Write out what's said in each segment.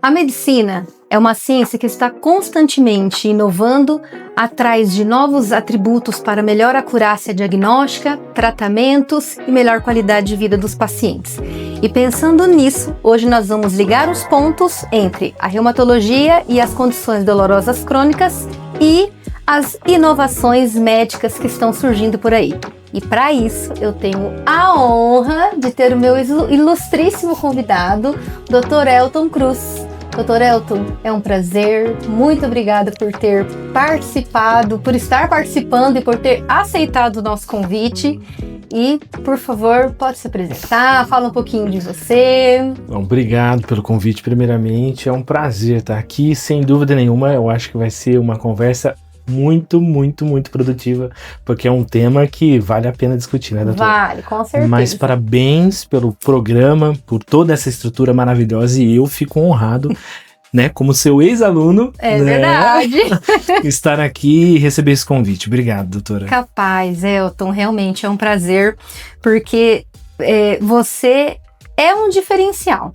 A medicina é uma ciência que está constantemente inovando atrás de novos atributos para melhor acurácia diagnóstica, tratamentos e melhor qualidade de vida dos pacientes. E pensando nisso, hoje nós vamos ligar os pontos entre a reumatologia e as condições dolorosas crônicas e as inovações médicas que estão surgindo por aí. E para isso, eu tenho a honra de ter o meu ilustríssimo convidado, Dr. Elton Cruz. Dr. Elton, é um prazer, muito obrigada por ter participado, por estar participando e por ter aceitado o nosso convite. E, por favor, pode se apresentar, fala um pouquinho de você. Obrigado pelo convite, primeiramente. É um prazer estar aqui, sem dúvida nenhuma. Eu acho que vai ser uma conversa muito produtiva, porque é um tema que vale a pena discutir, né, doutora? Vale, com certeza. Mas parabéns pelo programa, por toda essa estrutura maravilhosa, e eu fico honrado, né, como seu ex-aluno, é, né, verdade, estar aqui e receber esse convite. Obrigado, doutora. Capaz, Elton, realmente é um prazer, porque você é um diferencial.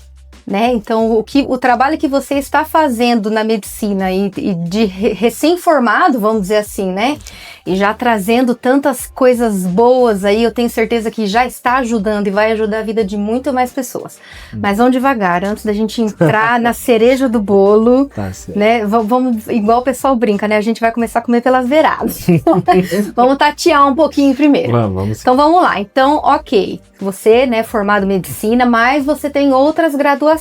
Né? Então, o trabalho que você está fazendo na medicina e de recém-formado, vamos dizer assim, né? E já trazendo tantas coisas boas aí, eu tenho certeza que já está ajudando e vai ajudar a vida de muito mais pessoas. Mas vamos devagar, antes da gente entrar na cereja do bolo, Tá certo. Né? Vamos, igual o pessoal brinca, né? A gente vai começar a comer pelas beiradas. Vamos tatear um pouquinho primeiro. Vamos. Então, vamos lá. Então, ok. Você, né, formado em medicina, mas você tem outras graduações.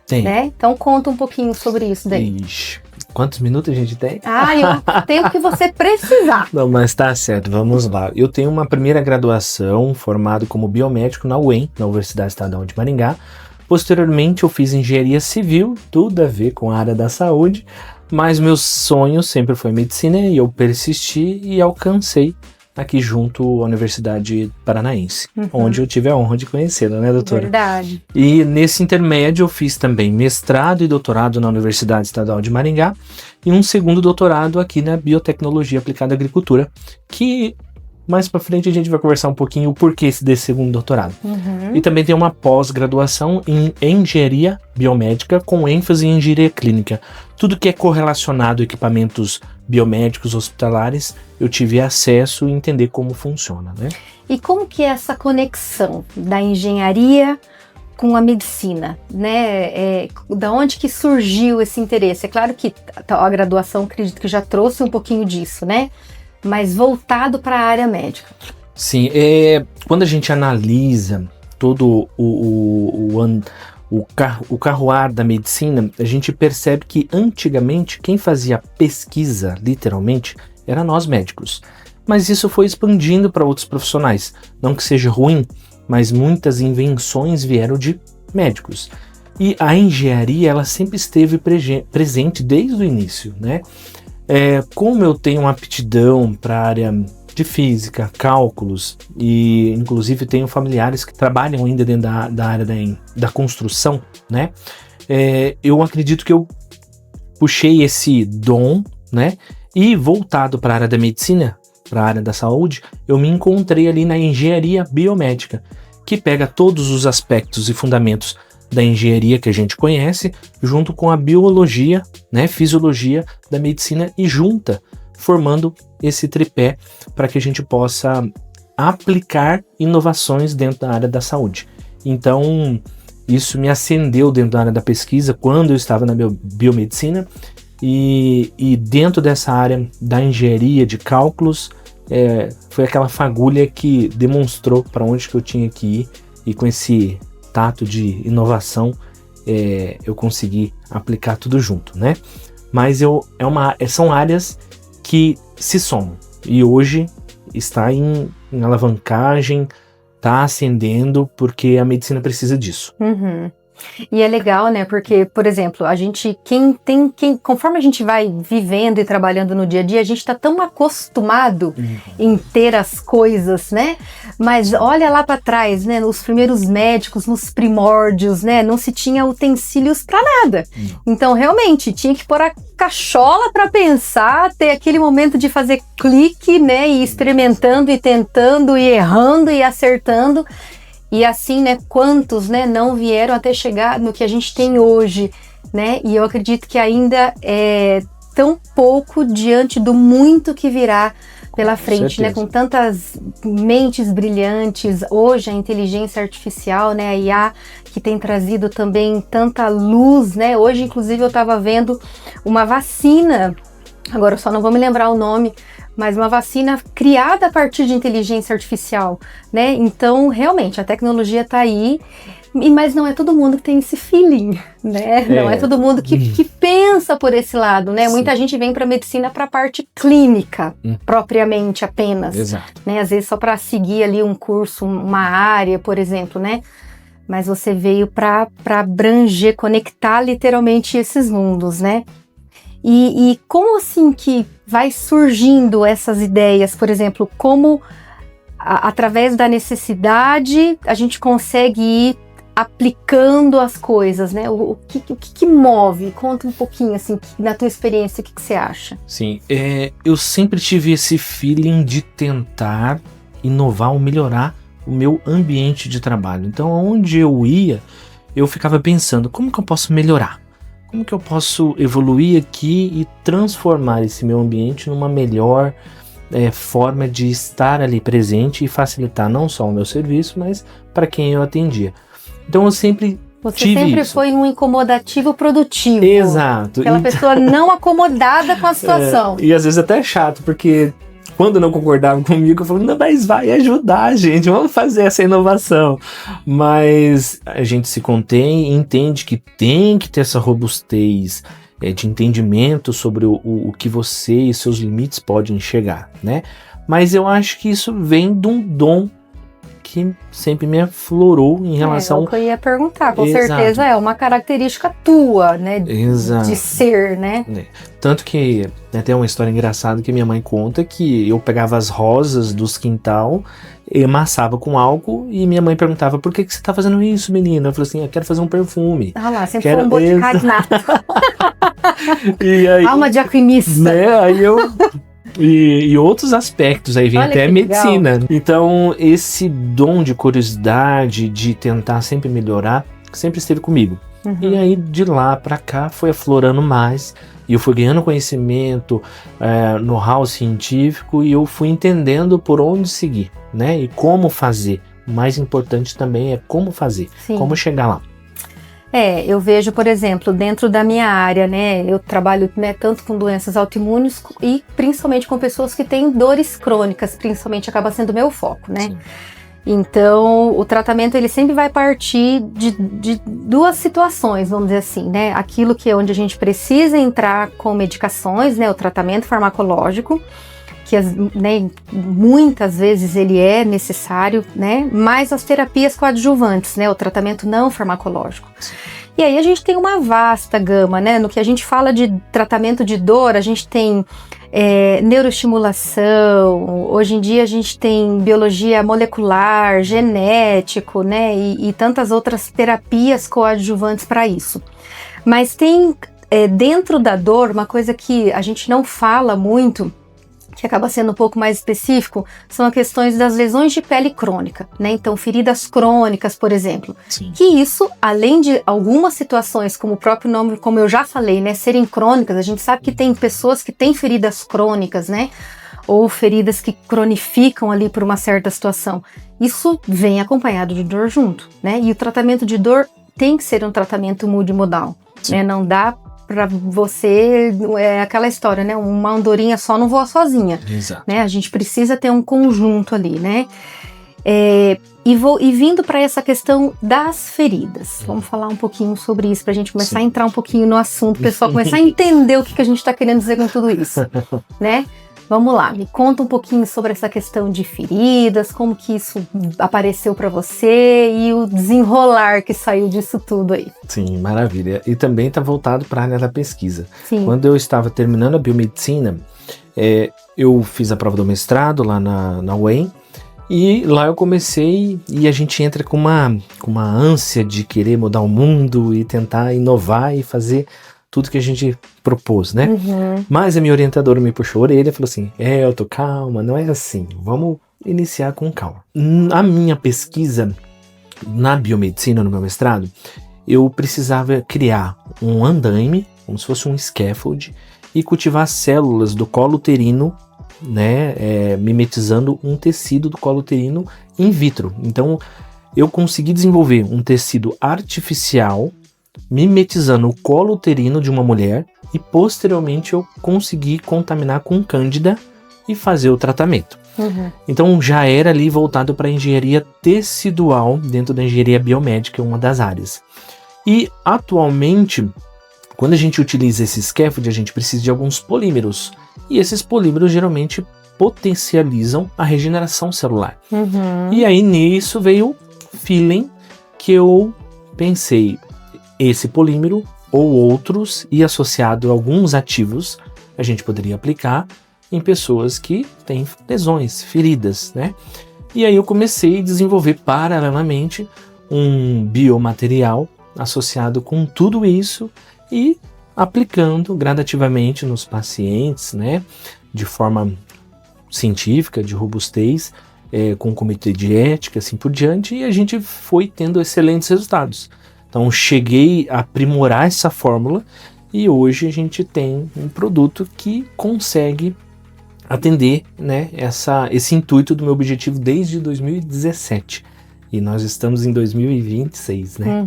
Tem. Né? Então, conta um pouquinho sobre isso daí. Ixi, quantos minutos a gente tem? Eu tenho que você precisar. Não, mas tá certo, vamos lá. Eu tenho uma primeira graduação formado como biomédico na UEM, na Universidade Estadual de Maringá. Posteriormente, eu fiz engenharia civil, tudo a ver com a área da saúde, mas meu sonho sempre foi medicina e eu persisti e alcancei aqui junto à Universidade Paranaense, onde eu tive a honra de conhecê-la, né, doutora? Verdade. E nesse intermédio eu fiz também mestrado e doutorado na Universidade Estadual de Maringá e um segundo doutorado aqui na Biotecnologia Aplicada à Agricultura, que mais pra frente a gente vai conversar um pouquinho o porquê desse segundo doutorado. E também tem uma pós-graduação em Engenharia Biomédica com ênfase em Engenharia Clínica. Tudo que é correlacionado a equipamentos biomédicos hospitalares, eu tive acesso e entender como funciona, né? E como que é essa conexão da engenharia com a medicina, né? Da onde que surgiu esse interesse? É claro que a graduação, acredito que já trouxe um pouquinho disso, né? Mas voltado para a área médica. Sim, quando a gente analisa todo o carroar da medicina, a gente percebe que antigamente quem fazia pesquisa, literalmente, era nós médicos. Mas isso foi expandindo para outros profissionais. Não que seja ruim, mas muitas invenções vieram de médicos. E a engenharia, ela sempre esteve presente desde o início, né? Como eu tenho uma aptidão para a área de física, cálculos, e inclusive tenho familiares que trabalham ainda dentro da área da construção, né? Eu acredito que eu puxei esse dom, né? E voltado para a área da medicina, para a área da saúde, eu me encontrei ali na engenharia biomédica, que pega todos os aspectos e fundamentos da engenharia que a gente conhece, junto com a biologia, né, fisiologia da medicina e junta, formando esse tripé para que a gente possa aplicar inovações dentro da área da saúde. Então, isso me acendeu dentro da área da pesquisa quando eu estava na biomedicina e dentro dessa área da engenharia de cálculos, foi aquela fagulha que demonstrou para onde que eu tinha que ir e com esse tato de inovação, eu consegui aplicar tudo junto, né? Mas são áreas que se somam e hoje está em alavancagem, está ascendendo porque a medicina precisa disso. E é legal, né? Porque, por exemplo, a gente, conforme a gente vai vivendo e trabalhando no dia a dia, a gente tá tão acostumado em ter as coisas, né? Mas olha lá para trás, né? Os primeiros médicos, nos primórdios, né? Não se tinha utensílios para nada. Então, realmente, tinha que pôr a cachola para pensar, ter aquele momento de fazer clique, né? E experimentando e tentando e errando e acertando. E assim, né, quantos, né, não vieram até chegar no que a gente tem hoje né? E eu acredito que ainda é tão pouco diante do muito que virá pela frente, né? Com tantas mentes brilhantes, hoje a inteligência artificial, né? A IA, que tem trazido também tanta luz, né? Hoje, inclusive, eu estava vendo uma vacina, agora eu só não vou me lembrar o nome, mas uma vacina criada a partir de inteligência artificial, né? Então, realmente, a tecnologia está aí, mas não é todo mundo que tem esse feeling, né? Não é todo mundo que pensa por esse lado, né? Sim. Muita gente vem para a medicina para a parte clínica, propriamente apenas. Exato. Né? Às vezes só para seguir ali um curso, uma área, por exemplo, né? Mas você veio para abranger, conectar literalmente esses mundos, né? E como assim que vai surgindo essas ideias, por exemplo, como através da necessidade a gente consegue ir aplicando as coisas, né? O que move? Conta um pouquinho, assim, na tua experiência, o que você acha? Sim, eu sempre tive esse feeling de tentar inovar ou melhorar o meu ambiente de trabalho. Então, onde eu ia, eu ficava pensando, como que eu posso melhorar? Como que eu posso evoluir aqui e transformar esse meu ambiente numa melhor forma de estar ali presente e facilitar não só o meu serviço, mas para quem eu atendia. Então eu sempre tive isso. Foi um incomodativo produtivo. Exato. Aquela pessoa não acomodada com a situação. E às vezes até é chato, porque quando não concordava comigo, eu falava, não, mas vai ajudar, gente, vamos fazer essa inovação. Mas a gente se contém e entende que tem que ter essa robustez de entendimento sobre o que você e seus limites podem chegar, né? Mas eu acho que isso vem de um dom que sempre me aflorou em relação... É o que eu ia perguntar, com Exato. certeza é uma característica tua, né? Exato. De ser, né? Tanto que tem uma história engraçada que minha mãe conta que eu pegava as rosas dos quintal, amassava com álcool e minha mãe perguntava, por que você tá fazendo isso, menina? Eu falei assim, eu quero fazer um perfume. Ah lá, sempre foi um boticário nato. E aí, alma de alquimista. Né, aí eu... E outros aspectos, aí vem até a medicina. Legal. Então, esse dom de curiosidade, de tentar sempre melhorar, sempre esteve comigo. Uhum. E aí, de lá pra cá, foi aflorando mais. E eu fui ganhando conhecimento, know-how científico, e eu fui entendendo por onde seguir, né? E como fazer. O mais importante também é como fazer, Sim. como chegar lá. Eu vejo, por exemplo, dentro da minha área, né, eu trabalho, né, tanto com doenças autoimunes e principalmente com pessoas que têm dores crônicas, principalmente acaba sendo o meu foco, né? Sim. Então, o tratamento, ele sempre vai partir de duas situações, vamos dizer assim, né? Aquilo que é onde a gente precisa entrar com medicações, né, o tratamento farmacológico, que né, muitas vezes ele é necessário, né, mas as terapias coadjuvantes, né, o tratamento não farmacológico. E aí a gente tem uma vasta gama, né, no que a gente fala de tratamento de dor, a gente tem neuroestimulação, hoje em dia a gente tem biologia molecular, genético, né, e tantas outras terapias coadjuvantes para isso. Mas tem dentro da dor, uma coisa que a gente não fala muito, que acaba sendo um pouco mais específico, são as questões das lesões de pele crônica, né? Então, feridas crônicas, por exemplo. Sim. Que isso, além de algumas situações, como o próprio nome, como eu já falei, né, serem crônicas, a gente sabe que tem pessoas que têm feridas crônicas, né? Ou feridas que cronificam ali por uma certa situação. Isso vem acompanhado de dor junto, né? E o tratamento de dor tem que ser um tratamento multimodal, né? Não dá para você, aquela história, né? Uma andorinha só não voa sozinha. Exato. Né? A gente precisa ter um conjunto ali, né? E vindo para essa questão das feridas. Vamos falar um pouquinho sobre isso, para a gente começar a entrar um pouquinho no assunto, o pessoal começar a entender o que a gente está querendo dizer com tudo isso, né? Vamos lá, me conta um pouquinho sobre essa questão de feridas, como que isso apareceu para você e o desenrolar que saiu disso tudo aí. Sim, maravilha. E também está voltado para a área da pesquisa. Sim. Quando eu estava terminando a biomedicina, eu fiz a prova do mestrado lá na UEM, e lá eu comecei, e a gente entra com uma ânsia de querer mudar o mundo e tentar inovar e fazer tudo que a gente propôs, né? Uhum. Mas a minha orientadora me puxou a orelha e falou assim, Elton, calma, não é assim, vamos iniciar com calma. A minha pesquisa na biomedicina, no meu mestrado, eu precisava criar um andaime, como se fosse um scaffold, e cultivar células do colo uterino, né, mimetizando um tecido do colo uterino in vitro. Então, eu consegui desenvolver um tecido artificial, mimetizando o colo uterino de uma mulher, e posteriormente eu consegui contaminar com cândida e fazer o tratamento. Então já era ali voltado para a engenharia tecidual dentro da engenharia biomédica, uma das áreas. E atualmente, quando a gente utiliza esse scaffold, a gente precisa de alguns polímeros. E esses polímeros geralmente potencializam a regeneração celular. E aí nisso veio o feeling que eu pensei, esse polímero ou outros e associado a alguns ativos, a gente poderia aplicar em pessoas que têm lesões, feridas, né? E aí eu comecei a desenvolver paralelamente um biomaterial associado com tudo isso e aplicando gradativamente nos pacientes, né? De forma científica, de robustez, com comitê de ética, assim por diante, e a gente foi tendo excelentes resultados. Então cheguei a aprimorar essa fórmula e hoje a gente tem um produto que consegue atender, né, esse intuito do meu objetivo desde 2017. E nós estamos em 2026, né?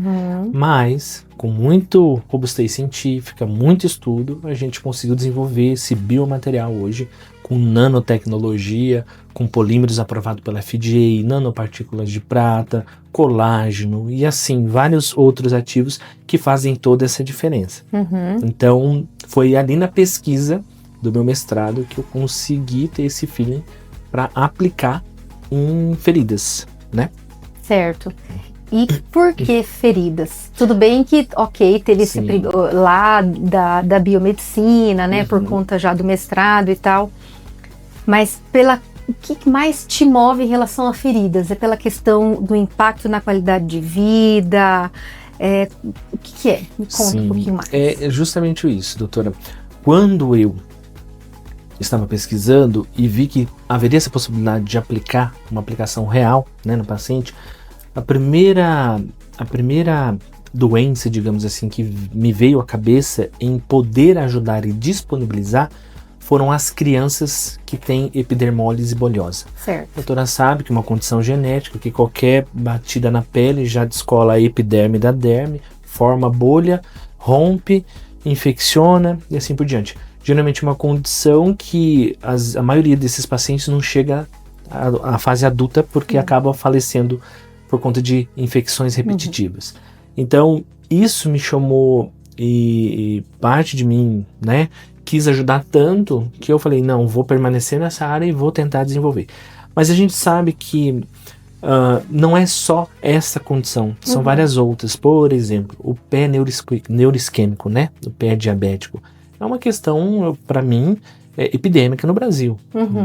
Mas, com muito robustez científica, muito estudo, a gente conseguiu desenvolver esse biomaterial hoje com nanotecnologia, com polímeros aprovados pela FDA, nanopartículas de prata, colágeno e assim, vários outros ativos que fazem toda essa diferença. Então, foi ali na pesquisa do meu mestrado que eu consegui ter esse feeling para aplicar em feridas, né? Certo. E por que feridas? Tudo bem que, ok, teve esse lá da biomedicina, né, por conta já do mestrado e tal, mas o que mais te move em relação a feridas? É pela questão do impacto na qualidade de vida? O que é? Me conta um pouquinho mais. É justamente isso, doutora. Quando eu estava pesquisando e vi que haveria essa possibilidade de aplicar uma aplicação real, né, no paciente, a primeira doença, digamos assim, que me veio à cabeça em poder ajudar e disponibilizar foram as crianças que têm epidermólise bolhosa. Certo. A doutora sabe que é uma condição genética, que qualquer batida na pele já descola a epiderme da derme, forma bolha, rompe, infecciona e assim por diante. Geralmente uma condição que a maioria desses pacientes não chega à fase adulta porque acaba falecendo por conta de infecções repetitivas. Então, isso me chamou e parte de mim, né, quis ajudar tanto que eu falei, não, vou permanecer nessa área e vou tentar desenvolver. Mas a gente sabe que não é só essa condição, são várias outras. Por exemplo, o pé neuroisquêmico, né, o pé diabético. É uma questão, para mim, epidêmica no Brasil,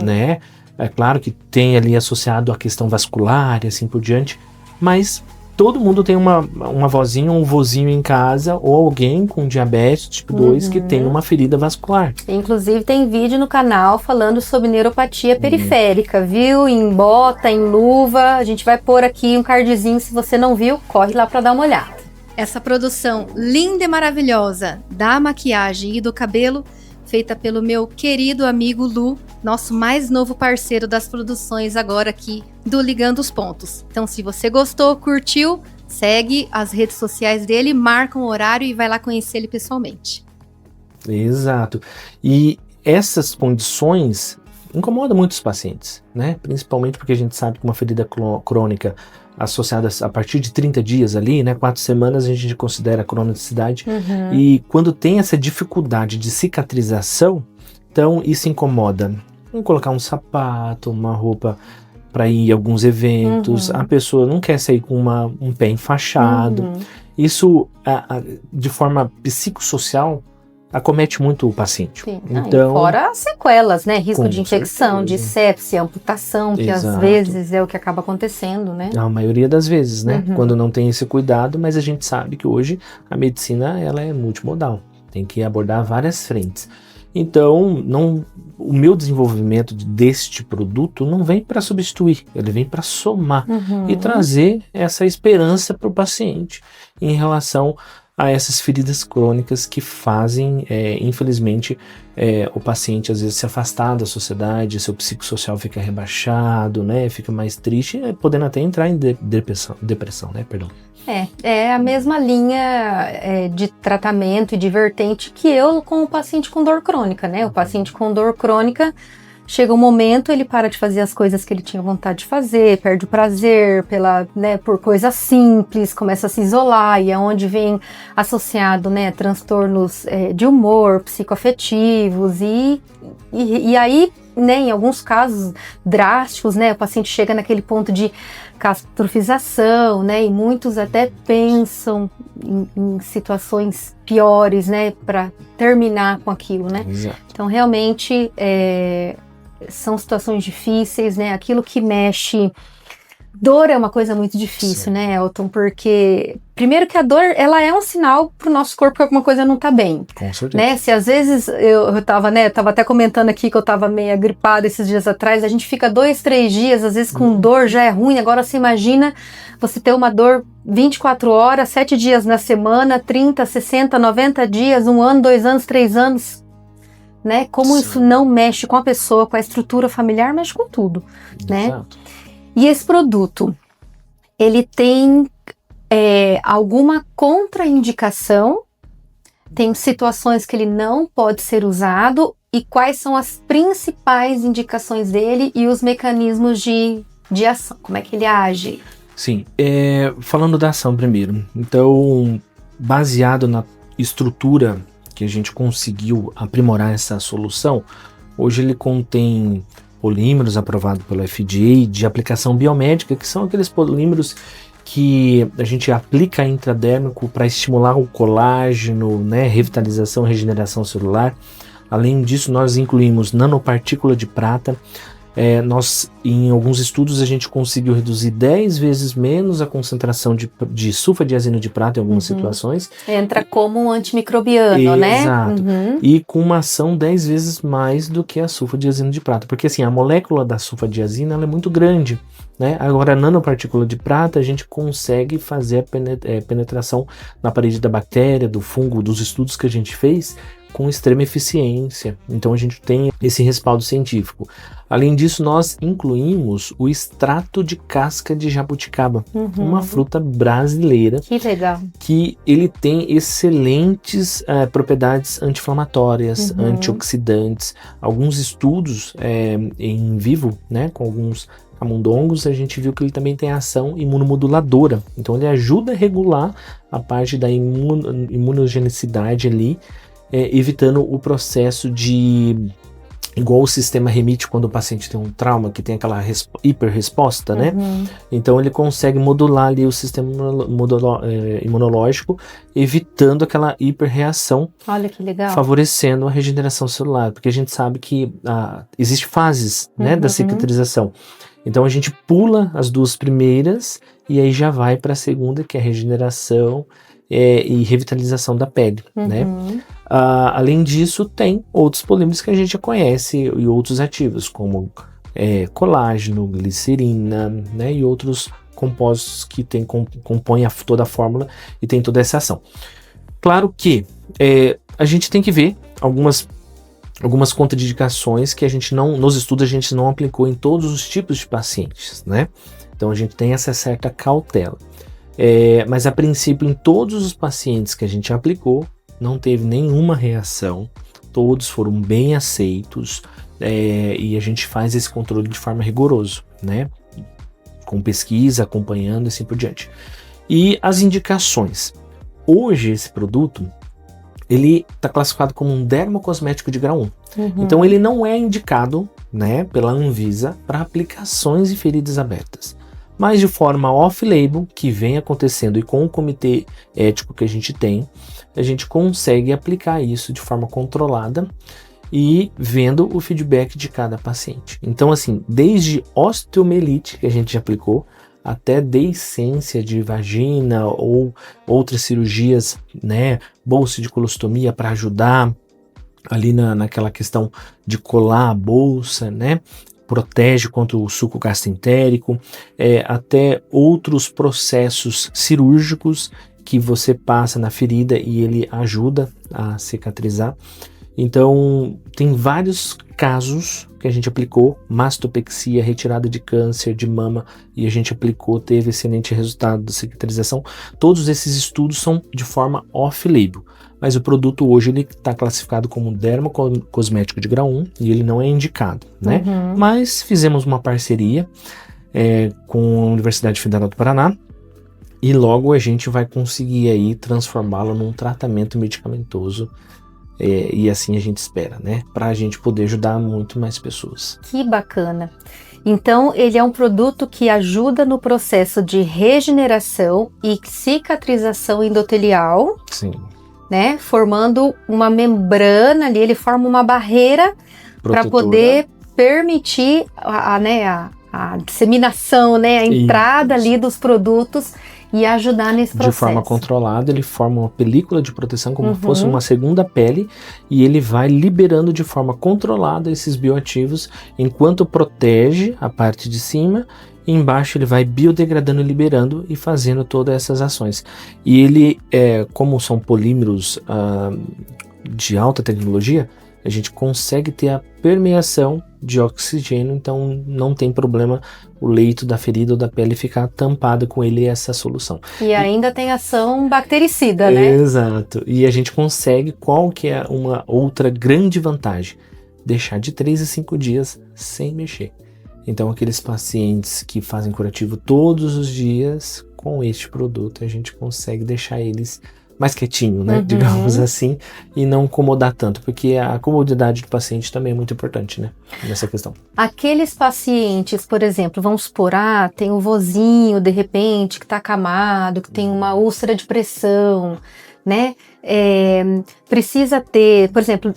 né? É claro que tem ali associado a questão vascular e assim por diante, mas todo mundo tem uma vozinha, um vozinho em casa ou alguém com diabetes tipo 2 que tem uma ferida vascular. Inclusive tem vídeo no canal falando sobre neuropatia periférica, viu? Em bota, em luva, a gente vai pôr aqui um cardzinho, se você não viu, corre lá para dar uma olhada. Essa produção linda e maravilhosa da maquiagem e do cabelo, feita pelo meu querido amigo Lu, nosso mais novo parceiro das produções agora aqui do Ligando os Pontos. Então, se você gostou, curtiu, segue as redes sociais dele, marca um horário e vai lá conhecer ele pessoalmente. Exato. E essas condições incomodam muitos pacientes, né? Principalmente porque a gente sabe que uma ferida crônica associada a partir de 30 dias ali, né, 4 semanas a gente considera a cronicidade, e quando tem essa dificuldade de cicatrização, então isso incomoda. Vamos colocar um sapato, uma roupa para ir a alguns eventos, a pessoa não quer sair com um pé enfaixado, isso de forma psicossocial acomete muito o paciente. Sim. Então, fora as sequelas, né? Risco de infecção, certeza. De sepsia, amputação, que Exato. às vezes é o que acaba acontecendo, né? A maioria das vezes, né? Quando não tem esse cuidado, mas a gente sabe que hoje a medicina ela é multimodal, tem que abordar várias frentes. Então, o meu desenvolvimento deste produto não vem para substituir, ele vem para somar e trazer essa esperança para o paciente em relação a essas feridas crônicas que fazem, infelizmente, o paciente às vezes se afastar da sociedade, seu psicossocial fica rebaixado, né, fica mais triste, podendo até entrar em depressão, né, perdão. É a mesma linha de tratamento e de vertente que eu com o paciente com dor crônica, né? O paciente com dor crônica, chega um momento, ele para de fazer as coisas que ele tinha vontade de fazer, perde o prazer por coisas simples, começa a se isolar, e é onde vem associado, né, transtornos de humor, psicoafetivos, e aí, né, em alguns casos drásticos, né, o paciente chega naquele ponto de catastrofização, né, e muitos até pensam em situações piores, né, para terminar com aquilo, né. Exato. Então, realmente, são situações difíceis, né, aquilo que mexe. Dor é uma coisa muito difícil, né, Elton? Porque, primeiro que a dor, ela é um sinal pro nosso corpo que alguma coisa não tá bem. Com certeza. Né? Se às vezes, eu tava até comentando aqui que eu tava meio gripada esses dias atrás, a gente fica 2, 3 dias, às vezes com dor já é ruim, agora você imagina você ter uma dor 24 horas, 7 dias na semana, 30, 60, 90 dias, 1 ano, 2 anos, 3 anos, né? Como isso não mexe com a pessoa, com a estrutura familiar, mexe com tudo, né? Exato. E esse produto, ele tem alguma contraindicação? Tem situações que ele não pode ser usado? E quais são as principais indicações dele e os mecanismos de ação? Como é que ele age? Sim, falando da ação primeiro. Então, baseado na estrutura que a gente conseguiu aprimorar essa solução, hoje ele contém polímeros aprovados pelo FDA de aplicação biomédica, que são aqueles polímeros que a gente aplica intradérmico para estimular o colágeno, né, revitalização, regeneração celular. Além disso, nós incluímos nanopartícula de prata. Nós, em alguns estudos, a gente conseguiu reduzir 10 vezes menos a concentração de sulfadiazina de prata em algumas situações. Entra como um antimicrobiano, né? Exato. E com uma ação 10 vezes mais do que a sulfadiazina de prata. Porque assim, a molécula da sulfadiazina ela é muito grande, né? Agora, a nanopartícula de prata, a gente consegue fazer a penetração na parede da bactéria, do fungo, dos estudos que a gente fez, com extrema eficiência. Então a gente tem esse respaldo científico. Além disso, nós incluímos o extrato de casca de jabuticaba, uma fruta brasileira. Que legal. Que ele tem excelentes propriedades anti-inflamatórias, antioxidantes. Alguns estudos em vivo, né, com alguns camundongos, a gente viu que ele também tem ação imunomoduladora. Então ele ajuda a regular a parte da imunogenicidade ali, evitando o processo de... Igual o sistema remite quando o paciente tem um trauma, que tem aquela hiperresposta, né? Então ele consegue modular ali o sistema imunológico, evitando aquela hiperreação. Olha que legal. Favorecendo a regeneração celular, porque a gente sabe que existem fases, né, da cicatrização. Então a gente pula as 2 primeiras e aí já vai para a segunda, que é a regeneração e revitalização da pele, né? Além disso, tem outros polímeros que a gente já conhece e outros ativos, como colágeno, glicerina, né? E outros compostos que compõem toda a fórmula e tem toda essa ação. Claro que a gente tem que ver algumas contraindicações que a gente não, nos estudos a gente não aplicou em todos os tipos de pacientes, né? Então a gente tem essa certa cautela. Mas a princípio, em todos os pacientes que a gente aplicou, não teve nenhuma reação, todos foram bem aceitos, e a gente faz esse controle de forma rigorosa, né? Com pesquisa, acompanhando e assim por diante. E as indicações. Hoje esse produto, ele está classificado como um dermocosmético de grau 1. Então ele não é indicado, né, pela Anvisa para aplicações em feridas abertas. Mas de forma off-label, que vem acontecendo e com o comitê ético que a gente tem, a gente consegue aplicar isso de forma controlada e vendo o feedback de cada paciente. Então assim, desde osteomielite, que a gente já aplicou, até deiscência de vagina ou outras cirurgias, né, bolsa de colostomia para ajudar ali naquela questão de colar a bolsa, né? Protege contra o suco gastroentérico, até outros processos cirúrgicos que você passa na ferida e ele ajuda a cicatrizar. Então, tem vários casos que a gente aplicou, mastopexia, retirada de câncer de mama, e a gente aplicou, teve excelente resultado de cicatrização. Todos esses estudos são de forma off-label, mas o produto hoje ele está classificado como dermocosmético de grau 1 e ele não é indicado, né? Uhum. Mas fizemos uma parceria com a Universidade Federal do Paraná, e logo a gente vai conseguir aí transformá-lo num tratamento medicamentoso. E assim a gente espera, né? Para a gente poder ajudar muito mais pessoas. Que bacana! Então, ele é um produto que ajuda no processo de regeneração e cicatrização endotelial, Sim. né? Formando uma membrana ali, ele forma uma barreira para poder permitir a disseminação, né? A entrada ali dos produtos e ajudar nesse processo. De forma controlada, ele forma uma película de proteção como fosse uma segunda pele, e ele vai liberando de forma controlada esses bioativos, enquanto protege a parte de cima, e embaixo ele vai biodegradando e liberando e fazendo todas essas ações. E ele, como são polímeros de alta tecnologia, a gente consegue ter a permeação de oxigênio, então não tem problema o leito da ferida ou da pele ficar tampado com ele, essa solução. E ainda tem ação bactericida, né? Exato. E a gente consegue, qual que é uma outra grande vantagem? Deixar de 3 a 5 dias sem mexer. Então aqueles pacientes que fazem curativo todos os dias, com este produto a gente consegue deixar eles mais quietinho, né? Digamos assim, e não incomodar tanto, porque a comodidade do paciente também é muito importante, né? Nessa questão. Aqueles pacientes, por exemplo, vamos supor, tem um vozinho, de repente, que tá acamado, que tem uma úlcera de pressão, né? Precisa ter, por exemplo,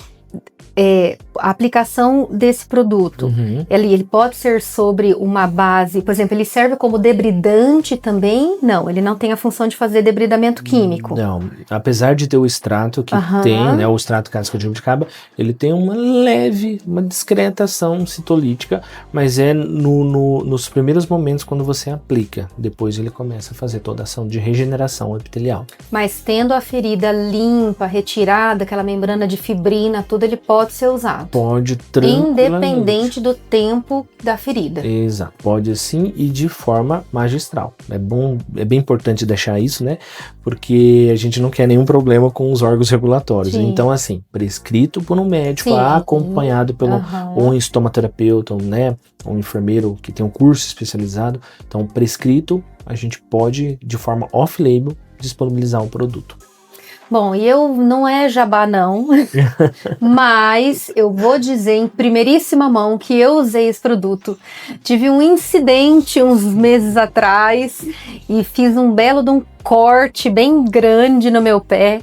a aplicação desse produto, ele pode ser sobre uma base, por exemplo, ele serve como debridante também? Não, ele não tem a função de fazer debridamento químico. Não, apesar de ter o extrato que tem, né, o extrato cásico de jabuticaba, ele tem uma discreta ação citolítica, mas é nos primeiros momentos quando você aplica, depois ele começa a fazer toda a ação de regeneração epitelial. Mas tendo a ferida limpa, retirada, aquela membrana de fibrina, tudo, ele pode ser usado. Pode, tranquilamente. Independente do tempo da ferida. Exato, pode sim, e de forma magistral. É bem importante deixar isso, né? Porque a gente não quer nenhum problema com os órgãos regulatórios. Sim. Então, assim, prescrito por um médico, acompanhado pelo um estomaterapeuta, né? Um enfermeiro que tem um curso especializado. Então, prescrito, a gente pode, de forma off-label, disponibilizar um produto. Bom, e eu não é jabá não, mas eu vou dizer em primeiríssima mão que eu usei esse produto. Tive um incidente uns meses atrás e fiz um belo de um corte bem grande no meu pé.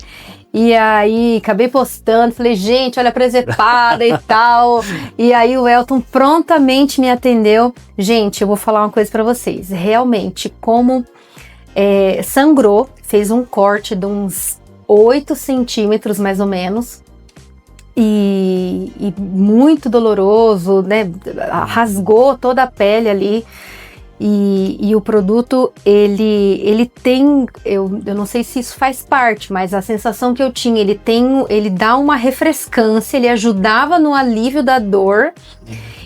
E aí, acabei postando, falei, gente, olha a presepada e tal. E aí o Elton prontamente me atendeu. Gente, eu vou falar uma coisa pra vocês. Realmente, como sangrou, fez um corte de uns 8 centímetros mais ou menos, e muito doloroso, né? Rasgou toda a pele ali, e o produto, ele tem, eu não sei se isso faz parte, mas a sensação que eu tinha, ele dá uma refrescância, ele ajudava no alívio da dor,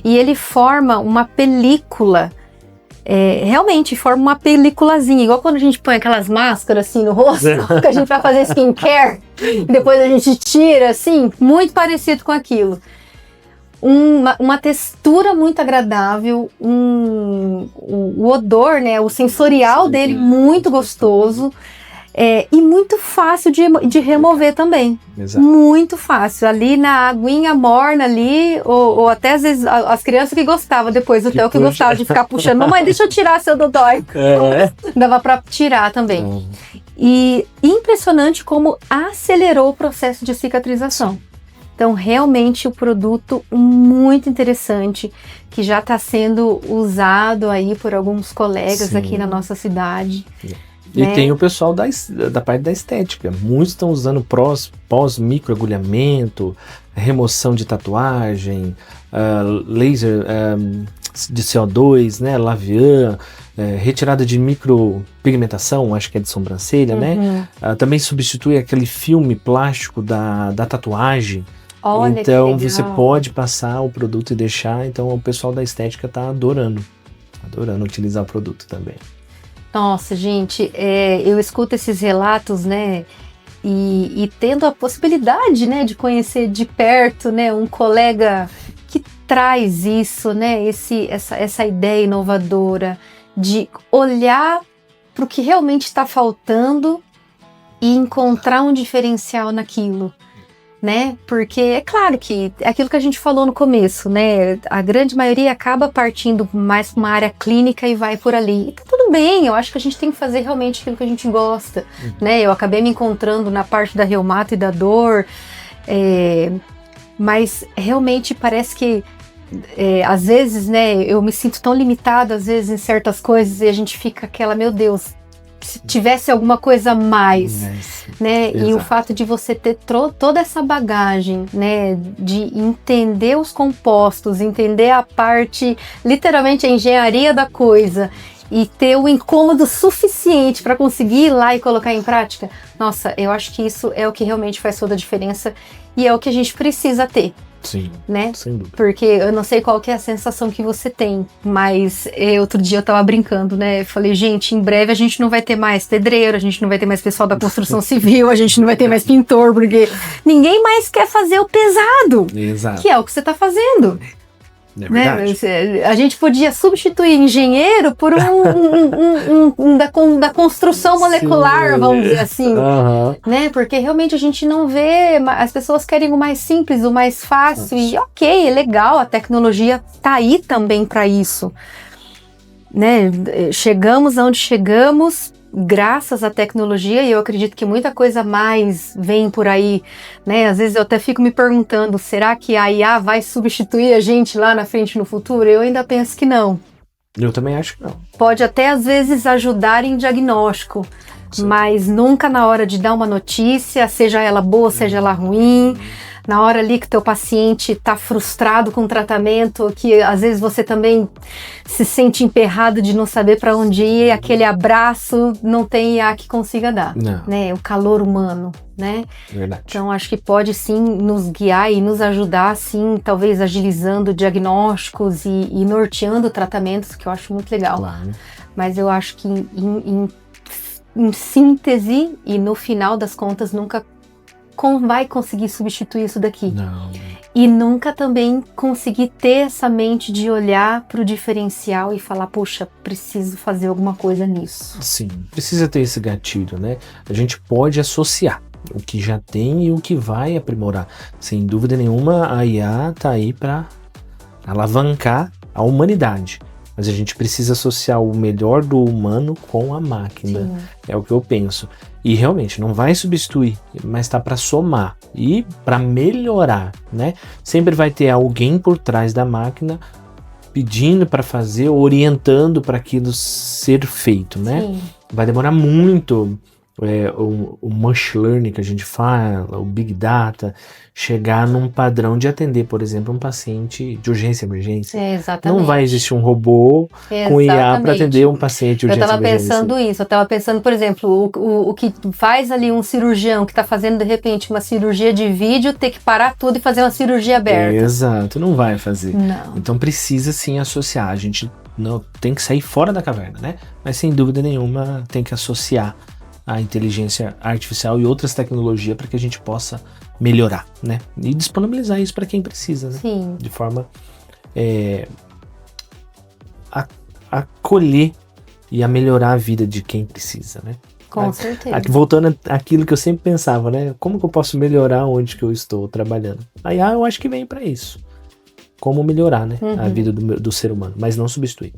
e ele forma uma película. Realmente forma uma peliculazinha, igual quando a gente põe aquelas máscaras assim no rosto, que a gente vai fazer skincare, e depois a gente tira, assim, muito parecido com aquilo. Uma textura muito agradável, o odor, né, o sensorial dele muito gostoso, e muito fácil de remover também. Exato. Muito fácil, ali na aguinha morna ali, ou até às vezes as crianças que gostavam depois, o Theo que gostava de ficar puxando, mamãe, deixa eu tirar seu dodói. Dava pra tirar também. E impressionante como acelerou o processo de cicatrização. Então, realmente, o produto muito interessante, que já está sendo usado aí por alguns colegas aqui na nossa cidade. E né? tem o pessoal da parte da estética. Muitos estão usando pós-microagulhamento, remoção de tatuagem, laser de CO2, né? Lavian, retirada de micropigmentação, acho que é de sobrancelha, né? Também substitui aquele filme plástico da tatuagem. Olha, então que legal. você pode passar o produto e deixar. Então o pessoal da estética tá adorando utilizar o produto também. Nossa, gente, eu escuto esses relatos, né? E tendo a possibilidade, né, de conhecer de perto, né, um colega que traz isso, né, essa ideia inovadora de olhar para o que realmente está faltando e encontrar um diferencial naquilo, né? Porque é claro que é aquilo que a gente falou no começo, né? A grande maioria acaba partindo mais para uma área clínica e vai por ali. E tá tudo bem, eu acho que a gente tem que fazer realmente aquilo que a gente gosta, né? Eu acabei me encontrando na parte da reumato e da dor, mas realmente parece que às vezes, né, eu me sinto tão limitada às vezes em certas coisas e a gente fica aquela, meu Deus, se tivesse alguma coisa a mais, né? Exato. E o fato de você ter toda essa bagagem, né, de entender os compostos, entender a parte, literalmente a engenharia da coisa e ter o incômodo suficiente para conseguir ir lá e colocar em prática, nossa, eu acho que isso é o que realmente faz toda a diferença e é o que a gente precisa ter. Sim, né? Sem dúvida. Porque eu não sei qual que é a sensação que você tem, mas outro dia eu tava brincando, né? Eu falei, gente, em breve a gente não vai ter mais pedreiro, a gente não vai ter mais pessoal da construção civil, a gente não vai ter mais pintor, porque ninguém mais quer fazer o pesado, Exato. que é o que você tá fazendo. É Né? verdade. A gente podia substituir engenheiro por da construção molecular, Sim. vamos dizer assim, né? Porque realmente a gente não vê, as pessoas querem o mais simples, o mais fácil, e ok, é legal, a tecnologia tá aí também para isso, né? Chegamos aonde chegamos graças à tecnologia e eu acredito que muita coisa mais vem por aí, né? Às vezes eu até fico me perguntando, será que a IA vai substituir a gente lá na frente no futuro? Eu ainda penso que não. Eu também acho que não. Pode até às vezes ajudar em diagnóstico, mas nunca na hora de dar uma notícia, seja ela boa, seja ela ruim, na hora ali que teu paciente está frustrado com o tratamento, que às vezes você também se sente emperrado de não saber para onde ir, aquele abraço não tem IA que consiga dar, né? O calor humano, né? Verdade. Então acho que pode sim nos guiar e nos ajudar, sim, talvez agilizando diagnósticos e norteando tratamentos, que eu acho muito legal. Claro. Mas eu acho que em síntese e no final das contas nunca vai conseguir substituir isso daqui. Não. E nunca também conseguir ter essa mente de olhar para o diferencial e falar, poxa, preciso fazer alguma coisa nisso. Sim, precisa ter esse gatilho, né? A gente pode associar o que já tem e o que vai aprimorar. Sem dúvida nenhuma, a IA tá aí para alavancar a humanidade. Mas a gente precisa associar o melhor do humano com a máquina. Sim. É o que eu penso. E realmente não vai substituir, mas está para somar e para melhorar, né? Sempre vai ter alguém por trás da máquina pedindo para fazer, orientando para aquilo ser feito, né? Sim. Vai demorar muito. O machine learning que a gente fala, o big data, chegar num padrão de atender, por exemplo, um paciente de urgência e emergência. Exatamente. Não vai existir um robô com IA para atender um paciente de urgência e emergência. Eu estava pensando, por exemplo, o que faz ali um cirurgião que está fazendo de repente uma cirurgia de vídeo, ter que parar tudo e fazer uma cirurgia aberta. Exato, não vai fazer. Não. Então precisa sim associar, a gente não tem que sair fora da caverna, né? Mas sem dúvida nenhuma tem que associar a inteligência artificial e outras tecnologias para que a gente possa melhorar, né? E disponibilizar isso para quem precisa, né? Sim. De forma a acolher e a melhorar a vida de quem precisa, né? Com certeza. Voltando àquilo que eu sempre pensava, né? Como que eu posso melhorar onde que eu estou trabalhando? Aí eu acho que vem para isso. Como melhorar, né? A vida do ser humano, mas não substituir.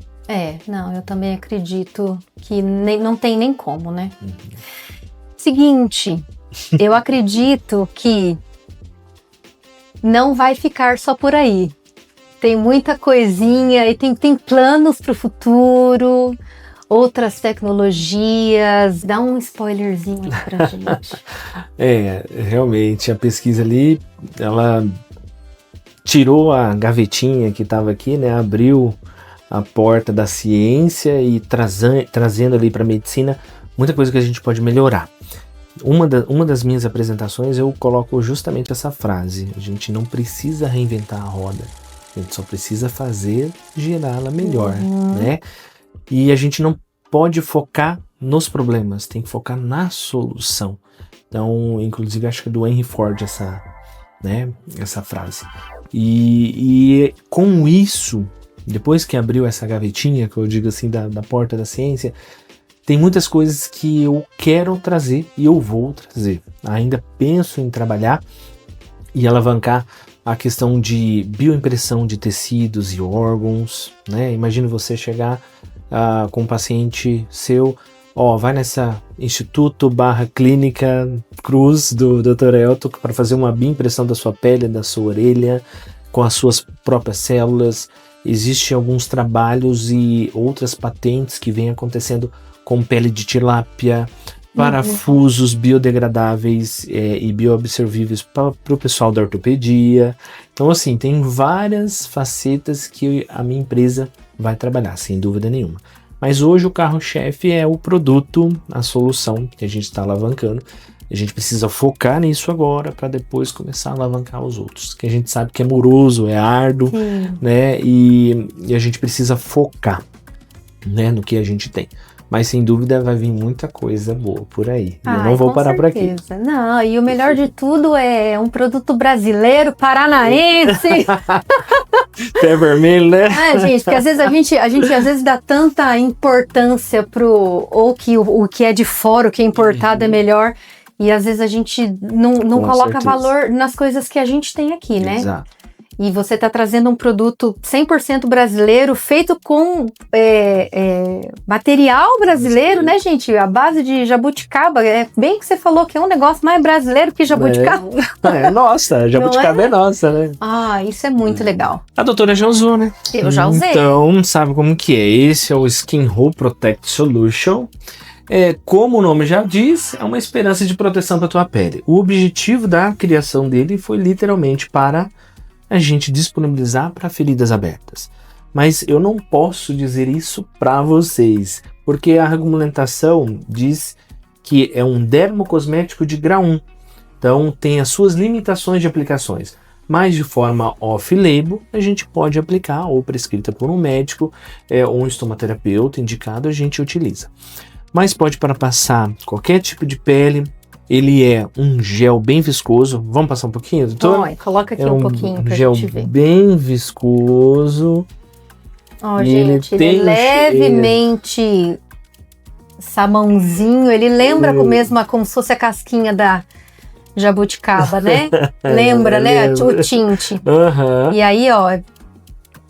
Não, eu também acredito que não tem nem como, né? Seguinte, eu acredito que não vai ficar só por aí. Tem muita coisinha e tem planos para o futuro. outras tecnologias? Dá um spoilerzinho aí pra gente. Realmente, a pesquisa ali, ela tirou a gavetinha que estava aqui, né? Abriu a porta da ciência e trazendo ali para a medicina muita coisa que a gente pode melhorar. Uma das minhas apresentações eu coloco justamente essa frase: a gente não precisa reinventar a roda, a gente só precisa fazer girá-la melhor, né? E a gente não pode focar nos problemas, tem que focar na solução. Então, inclusive, acho que é do Henry Ford essa frase. E com isso, depois que abriu essa gavetinha, que eu digo assim, da porta da ciência, tem muitas coisas que eu quero trazer e eu vou trazer. Ainda penso em trabalhar e alavancar a questão de bioimpressão de tecidos e órgãos, né? Imagina você chegar com um paciente seu, vai nessa Instituto/Clínica Cruz do Dr. Elton para fazer uma bioimpressão da sua pele, da sua orelha, com as suas próprias células. Existem alguns trabalhos e outras patentes que vêm acontecendo com pele de tilápia, parafusos biodegradáveis e bioabsorvíveis para o pessoal da ortopedia. Então, assim, tem várias facetas que a minha empresa vai trabalhar, sem dúvida nenhuma. Mas hoje o carro-chefe é o produto, a solução que a gente está alavancando. A gente precisa focar nisso agora para depois começar a alavancar os outros, que a gente sabe que é moroso, é árduo, né? E a gente precisa focar, né, no que a gente tem. Mas sem dúvida vai vir muita coisa boa por aí. E eu não vou parar por aqui. Não, e o melhor de tudo é um produto brasileiro, paranaense. Pé vermelho, né? Gente, porque às vezes a gente às vezes dá tanta importância o que é de fora, o que é importado é melhor. E às vezes a gente não coloca valor nas coisas que a gente tem aqui, né? Exato. E você está trazendo um produto 100% brasileiro, feito com material brasileiro, né, gente? A base de jabuticaba, bem que você falou que é um negócio mais brasileiro que jabuticaba. Nossa, jabuticaba é nossa, né? Isso é muito legal. A doutora já usou, né? Eu já usei. Então, sabe como que é? Esse é o Skin Hole Protect Solution. Como o nome já diz, é uma esperança de proteção para a tua pele. O objetivo da criação dele foi literalmente para a gente disponibilizar para feridas abertas. Mas eu não posso dizer isso para vocês, porque a regulamentação diz que é um dermocosmético de grau 1. Então tem as suas limitações de aplicações. Mas de forma off-label, a gente pode aplicar, ou prescrita por um médico, ou um estomaterapeuta indicado, a gente utiliza. Mas pode para passar qualquer tipo de pele. Ele é um gel bem viscoso. Vamos passar um pouquinho, doutor? Coloca aqui um pouquinho pra gente ver. Gel bem viscoso. Gente, ele é levemente sabãozinho. Ele lembra mesmo como se fosse a casquinha da jabuticaba, né? Lembra, né? O tinte. E aí,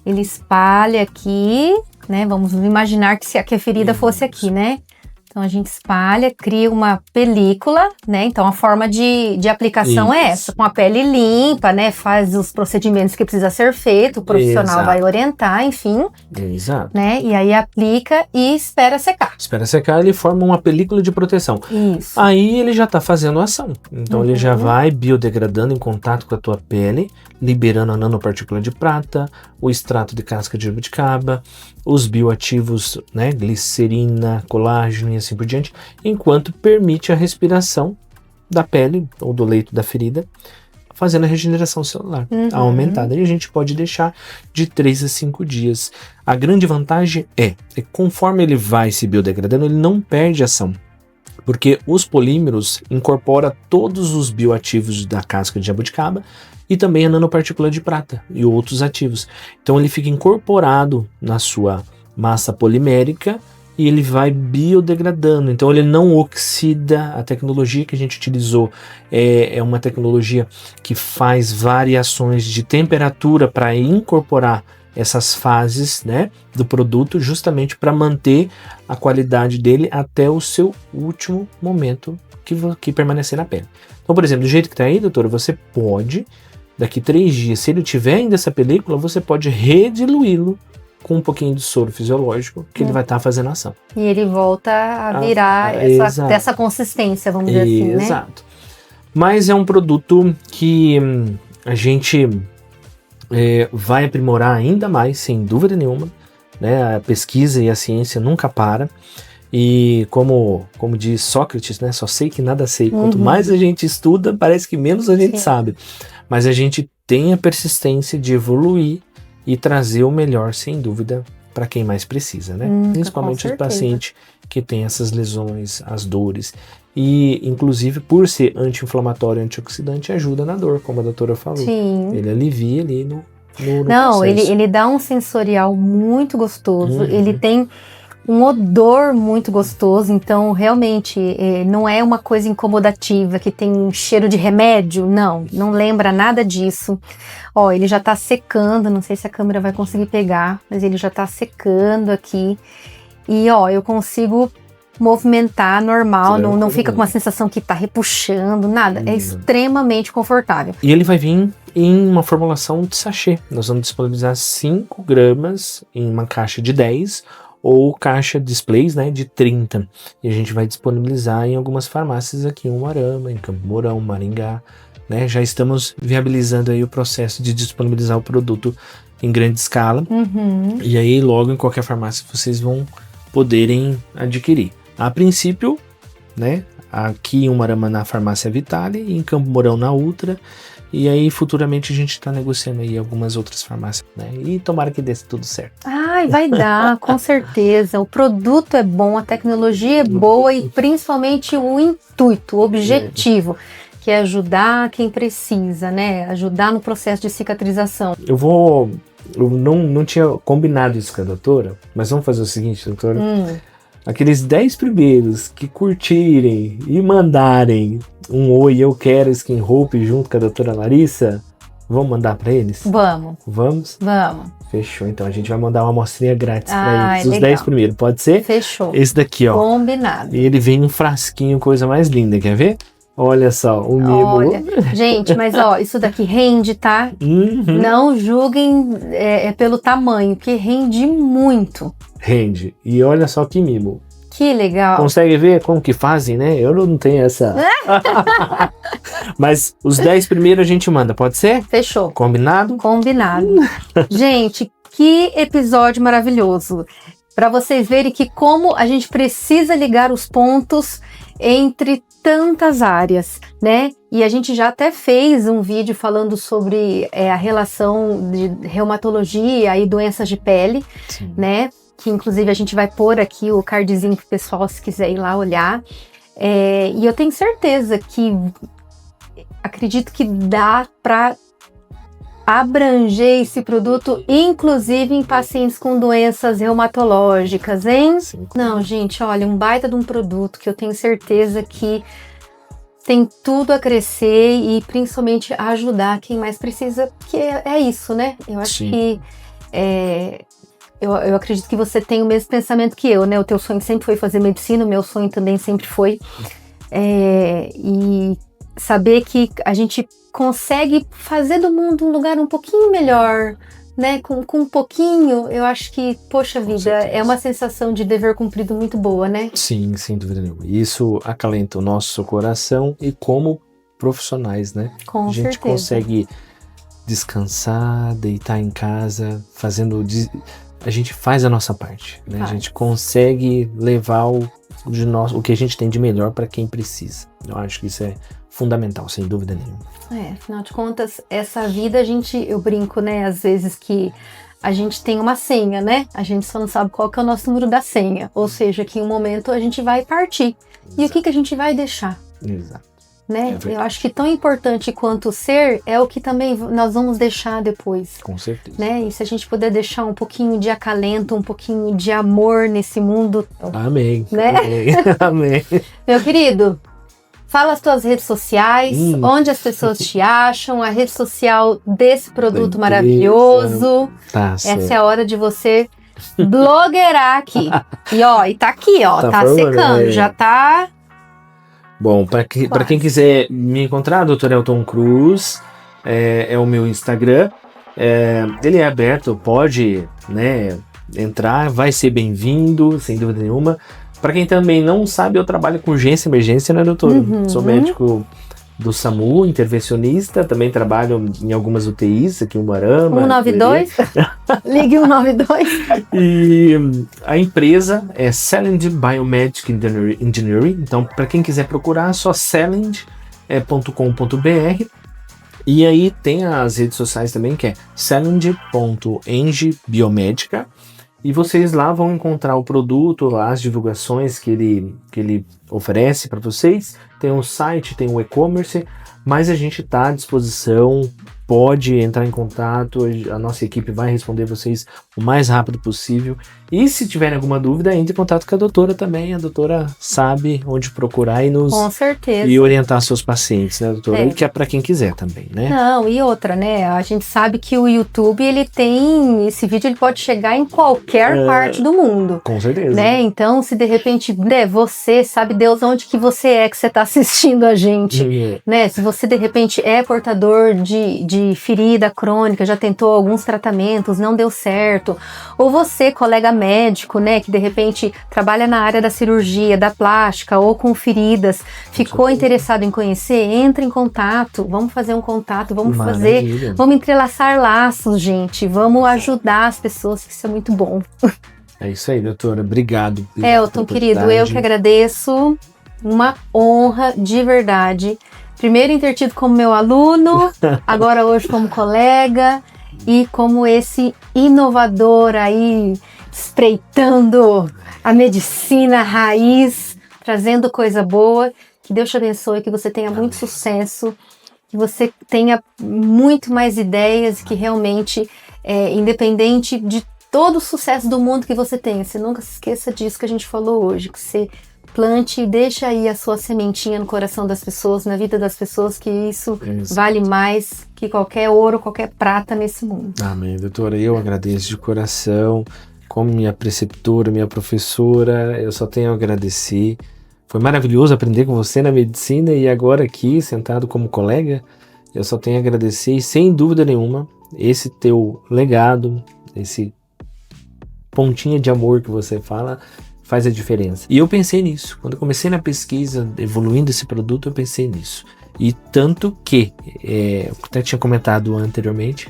ele espalha aqui, né? Vamos imaginar que a ferida fosse aqui, né? Então a gente espalha, cria uma película, né? Então a forma de aplicação é essa, com a pele limpa, né? Faz os procedimentos que precisa ser feito, o profissional vai orientar, enfim. Exato. Né? E aí aplica e espera secar. Espera secar, ele forma uma película de proteção. Isso. Aí ele já está fazendo a ação. Então ele já vai biodegradando em contato com a tua pele, liberando a nanopartícula de prata, o extrato de casca de jabuticaba, os bioativos, né? Glicerina, colágeno e assim por diante, enquanto permite a respiração da pele ou do leito da ferida, fazendo a regeneração celular aumentada. E a gente pode deixar de 3 a 5 dias. A grande vantagem é que conforme ele vai se biodegradando, ele não perde ação, porque os polímeros incorporam todos os bioativos da casca de jabuticaba e também a nanopartícula de prata e outros ativos. Então ele fica incorporado na sua massa polimérica e ele vai biodegradando, então ele não oxida. A tecnologia que a gente utilizou é uma tecnologia que faz variações de temperatura para incorporar essas fases, né, do produto, justamente para manter a qualidade dele até o seu último momento que permanecer na pele. Então, por exemplo, do jeito que está aí, doutora, você pode, daqui 3 dias, se ele tiver ainda essa película, você pode rediluí-lo com um pouquinho de soro fisiológico, que ele vai estar fazendo ação. E ele volta a virar dessa consistência, vamos dizer assim, né? Exato. Mas é um produto que a gente vai aprimorar ainda mais, sem dúvida nenhuma, né? A pesquisa e a ciência nunca para. E como diz Sócrates, né? Só sei que nada sei. Quanto mais a gente estuda, parece que menos a gente sabe. Mas a gente tem a persistência de evoluir e trazer o melhor, sem dúvida, para quem mais precisa, né? Principalmente os pacientes que têm essas lesões, as dores. E, inclusive, por ser anti-inflamatório e antioxidante, ajuda na dor, como a doutora falou. Sim. Ele alivia ali no Não, processo. ele dá um sensorial muito gostoso. Ele tem um odor muito gostoso, então realmente não é uma coisa incomodativa que tem um cheiro de remédio, não lembra nada disso. Ó, ele já tá secando, não sei se a câmera vai conseguir pegar, mas ele já tá secando aqui. E ó, eu consigo movimentar normal, não fica com uma sensação que tá repuxando, nada. É extremamente confortável. E ele vai vir em uma formulação de sachê. Nós vamos disponibilizar 5 gramas em uma caixa de 10 ou caixa displays, né, de 30. E a gente vai disponibilizar em algumas farmácias aqui em Umuarama, em Campo Mourão, Maringá, né? Já estamos viabilizando aí o processo de disponibilizar o produto em grande escala. E aí logo em qualquer farmácia vocês vão poderem adquirir. A princípio, né, aqui em Umuarama na farmácia Vitale e em Campo Mourão na Ultra. E aí, futuramente, a gente está negociando aí algumas outras farmácias, né? E tomara que dê tudo certo. Ai, vai dar, com certeza. O produto é bom, a tecnologia é boa e principalmente o intuito, o objetivo, que é ajudar quem precisa, né? Ajudar no processo de cicatrização. Eu não tinha combinado isso com a doutora, mas vamos fazer o seguinte, doutora. Aqueles 10 primeiros que curtirem e mandarem um oi, eu quero Skin Hope junto com a doutora Larissa, vamos mandar para eles? Vamos. Vamos? Vamos. Fechou, então a gente vai mandar uma amostrinha grátis para eles, os legal. 10 primeiros, pode ser? Fechou. Esse daqui, ó. Combinado. E ele vem em um frasquinho, coisa mais linda, quer ver? Olha só, o mimo. Olha, gente, mas ó, isso daqui rende, tá? Não julguem pelo tamanho, porque rende muito. Rende. E olha só que mimo. Que legal. Consegue ver como que fazem, né? Eu não tenho essa. Mas os 10 primeiros a gente manda, pode ser? Fechou. Combinado? Combinado. Gente, que episódio maravilhoso. Para vocês verem que como a gente precisa ligar os pontos entre tantas áreas, né? E a gente já até fez um vídeo falando sobre a relação de reumatologia e doenças de pele, né? Que inclusive a gente vai pôr aqui o cardzinho pro pessoal se quiser ir lá olhar. E eu tenho certeza que acredito que dá para abranger esse produto, inclusive em pacientes com doenças reumatológicas, hein? Sim. Não, gente, olha, um baita de um produto que eu tenho certeza que tem tudo a crescer e principalmente a ajudar quem mais precisa, que é isso, né? Eu acho que eu acredito que você tem o mesmo pensamento que eu, né? O teu sonho sempre foi fazer medicina, o meu sonho também sempre foi. E saber que a gente consegue fazer do mundo um lugar um pouquinho melhor, né? Com um pouquinho, eu acho que, poxa vida, é uma sensação de dever cumprido muito boa, né? Sim, sem dúvida nenhuma. Isso acalenta o nosso coração e como profissionais, né? Com a gente certeza. Consegue descansar, deitar em casa, a gente faz a nossa parte, né? A gente consegue levar o que a gente tem de melhor para quem precisa. Eu acho que isso é fundamental, sem dúvida nenhuma. Afinal de contas, essa vida eu brinco, né, às vezes que a gente tem uma senha, né? A gente só não sabe qual que é o nosso número da senha. Ou seja, que em um momento a gente vai partir. Exato. E o que a gente vai deixar? Exato. Né? Eu acho que tão importante quanto ser é o que também nós vamos deixar depois. Com certeza. Né? E se a gente puder deixar um pouquinho de acalento, um pouquinho de amor nesse mundo. Amém. Né? Amém. Meu querido, fala as tuas redes sociais, onde as pessoas te acham, a rede social desse produto maravilhoso. Tá, essa é a hora de você blogueirar aqui. E tá aqui, ó, tá secando, já tá... Bom, para quem quiser me encontrar, Dr. Elton Cruz, é o meu Instagram. Ele é aberto, pode, né, entrar, vai ser bem-vindo, sem dúvida nenhuma. Para quem também não sabe, eu trabalho com urgência e emergência, né, doutora? Sou médico do SAMU, intervencionista, também trabalho em algumas UTIs aqui em Umuarama. 192? Ligue 192. E a empresa é Cellend Biomedical Engineering, então para quem quiser procurar, é só cellend.com.br. E aí tem as redes sociais também, que é cellend.engibiomedica. E vocês lá vão encontrar o produto, lá as divulgações que ele oferece para vocês. Tem um site, tem um e-commerce, mas a gente está à disposição, pode entrar em contato, a nossa equipe vai responder vocês o mais rápido possível. E se tiverem alguma dúvida, entre em contato com a doutora também, a doutora sabe onde procurar e Com certeza. E orientar seus pacientes, né, doutora? E que é para quem quiser também, né? Não, e outra, né? A gente sabe que o YouTube, esse vídeo ele pode chegar em qualquer parte do mundo. Com certeza. Né? Então, se de repente, né, você sabe Deus onde que você está assistindo a gente, né? Se você de repente é portador de ferida crônica, já tentou alguns tratamentos, não deu certo, ou você, colega médico, né, que de repente trabalha na área da cirurgia, da plástica ou com feridas, ficou interessado em conhecer, entre em contato, vamos fazer um contato, vamos entrelaçar laços, gente, vamos ajudar as pessoas, que isso é muito bom. É isso aí, doutora, obrigado. Elton, querido, eu que agradeço, uma honra de verdade, primeiro em ter tido como meu aluno, agora hoje como colega e como esse inovador aí, espreitando a medicina raiz, trazendo coisa boa. Que Deus te abençoe, que você tenha muito sucesso, que você tenha muito mais ideias, que realmente, independente de todo o sucesso do mundo que você tenha, você nunca se esqueça disso que a gente falou hoje, que você plante e deixa aí a sua sementinha no coração das pessoas, na vida das pessoas, que isso vale mais que qualquer ouro, qualquer prata nesse mundo. Amém, doutora, eu agradeço de coração, como minha preceptora, minha professora, eu só tenho a agradecer. Foi maravilhoso aprender com você na medicina e agora aqui, sentado como colega, eu só tenho a agradecer e sem dúvida nenhuma, esse teu legado, esse pontinha de amor que você fala, faz a diferença. E eu pensei nisso. Quando eu comecei na pesquisa, evoluindo esse produto, eu pensei nisso. E tanto que, eu até tinha comentado anteriormente,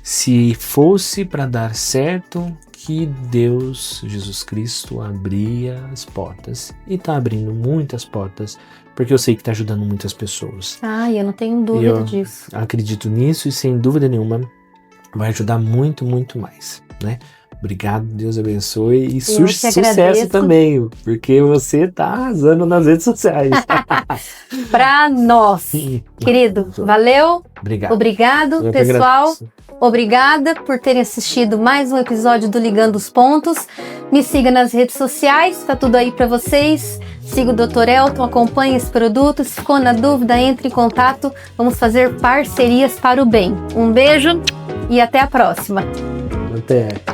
se fosse para dar certo, que Deus, Jesus Cristo, abria as portas. E está abrindo muitas portas, porque eu sei que está ajudando muitas pessoas. Eu não tenho dúvida disso. Acredito nisso e sem dúvida nenhuma vai ajudar muito, muito mais, né? Obrigado, Deus abençoe e sucesso também, porque você tá arrasando nas redes sociais. Pra nós, querido, valeu. Obrigado, pessoal. Obrigada por terem assistido mais um episódio do Ligando os Pontos. Me siga nas redes sociais, tá tudo aí pra vocês. Siga o Dr. Elton, acompanhe esse produto. Se ficou na dúvida, entre em contato. Vamos fazer parcerias para o bem. Um beijo e até a próxima. Até.